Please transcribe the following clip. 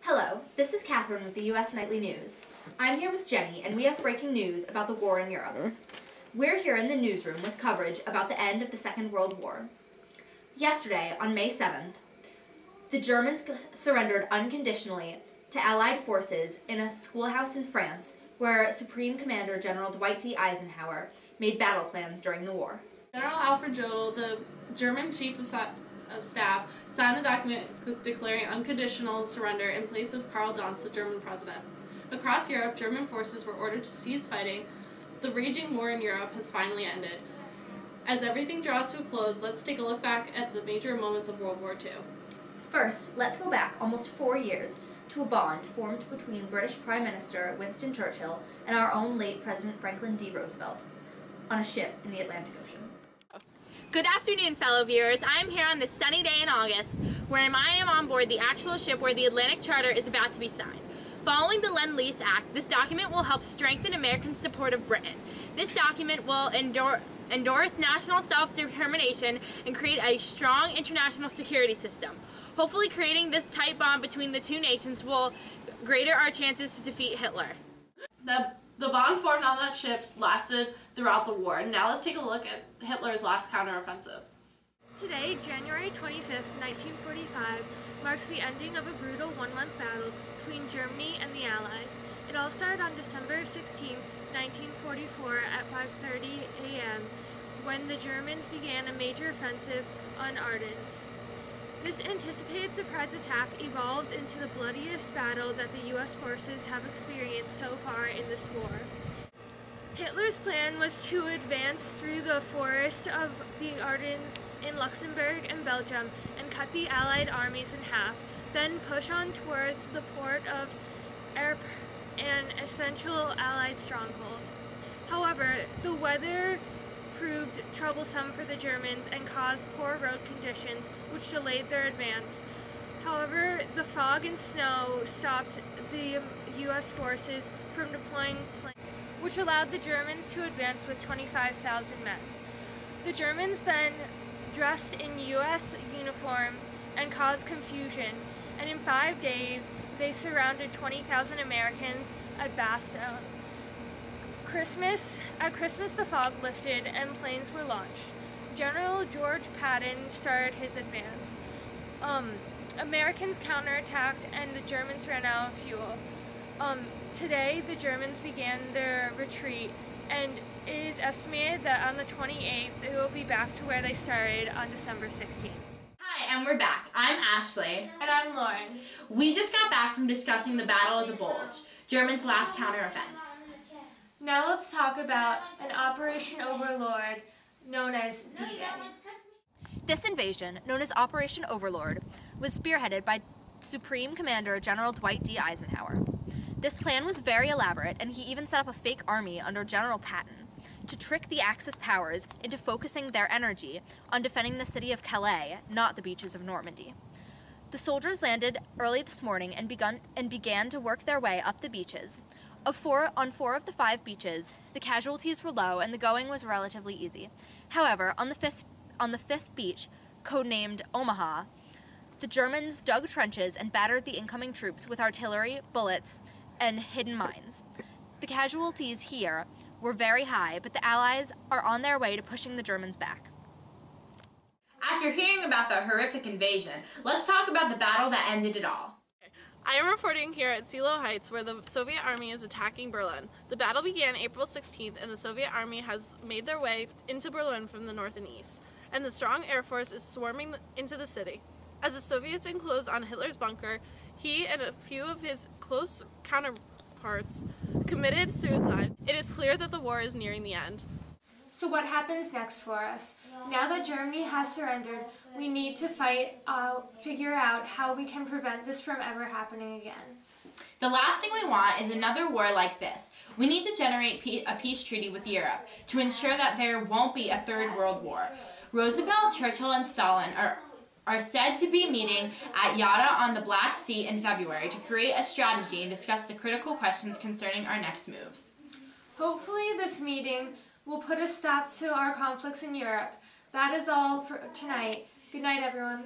Hello, this is Catherine with the U.S. Nightly News. I'm here with Jenny, and we have breaking news about the war in Europe. We're here in the newsroom with coverage about the end of the Second World War. Yesterday, on May 7th, the Germans surrendered unconditionally to Allied forces in a schoolhouse in France where Supreme Commander General Dwight D. Eisenhower made battle plans during the war. General Alfred Jodl, the German Chief of Staff, signed the document declaring unconditional surrender in place of Karl Dönitz, the German president. Across Europe, German forces were ordered to cease fighting. The raging war in Europe has finally ended. As everything draws to a close, let's take a look back at the major moments of World War II. First, let's go back almost 4 years to a bond formed between British Prime Minister Winston Churchill and our own late President Franklin D. Roosevelt on a ship in the Atlantic Ocean. Good afternoon, fellow viewers. I'm here on this sunny day in August where I am on board the actual ship where the Atlantic Charter is about to be signed. Following the Lend-Lease Act, this document will help strengthen American support of Britain. This document will endorse national self-determination and create a strong international security system. Hopefully creating this tight bond between the two nations will greater our chances to defeat Hitler. The bond formed on that ship lasted throughout the war. Now let's take a look at Hitler's last counteroffensive. Today, January 25th, 1945, marks the ending of a brutal one-month battle between Germany and the Allies. It all started on December 16, 1944 at 5:30 a.m. when the Germans began a major offensive on Ardennes. This anticipated surprise attack evolved into the bloodiest battle that the U.S. forces have experienced so far in this war. Hitler's plan was to advance through the forest of the Ardennes in Luxembourg and Belgium and cut the Allied armies in half, then push on towards the port of Ypres, an essential Allied stronghold. However, the weather proved troublesome for the Germans and caused poor road conditions, which delayed their advance. However, the fog and snow stopped the U.S. forces from deploying planes, which allowed the Germans to advance with 25,000 men. The Germans then dressed in U.S. uniforms and caused confusion, and in 5 days they surrounded 20,000 Americans at Bastogne. At Christmas, the fog lifted and planes were launched. General George Patton started his advance. Americans counterattacked and the Germans ran out of fuel. Today, the Germans began their retreat, and it is estimated that on the 28th, they will be back to where they started on December 16th. Hi, and we're back. I'm Ashley. And I'm Lauren. We just got back from discussing the Battle of the Bulge, Germany's last counteroffense. Now let's talk about an Operation Overlord known as D-Day. This invasion, known as Operation Overlord, was spearheaded by Supreme Commander General Dwight D. Eisenhower. This plan was very elaborate, and he even set up a fake army under General Patton to trick the Axis powers into focusing their energy on defending the city of Calais, not the beaches of Normandy. The soldiers landed early this morning and began to work their way up the beaches. On four of the 5 beaches, the casualties were low and the going was relatively easy. However, on the fifth beach, codenamed Omaha, the Germans dug trenches and battered the incoming troops with artillery, bullets, and hidden mines. The casualties here were very high, but the Allies are on their way to pushing the Germans back. After hearing about the horrific invasion, let's talk about the battle that ended it all. I am reporting here at Seelow Heights where the Soviet army is attacking Berlin. The battle began April 16th and the Soviet army has made their way into Berlin from the north and east, and the strong air force is swarming into the city. As the Soviets enclosed on Hitler's bunker, he and a few of his close counterparts committed suicide. It is clear that the war is nearing the end. So what happens next for us? Now that Germany has surrendered, we need to figure out how we can prevent this from ever happening again. The last thing we want is another war like this. We need to generate a peace treaty with Europe to ensure that there won't be a third world war. Roosevelt, Churchill, and Stalin are said to be meeting at Yalta on the Black Sea in February to create a strategy and discuss the critical questions concerning our next moves. Hopefully this meeting will put a stop to our conflicts in Europe. That is all for tonight. Good night, everyone.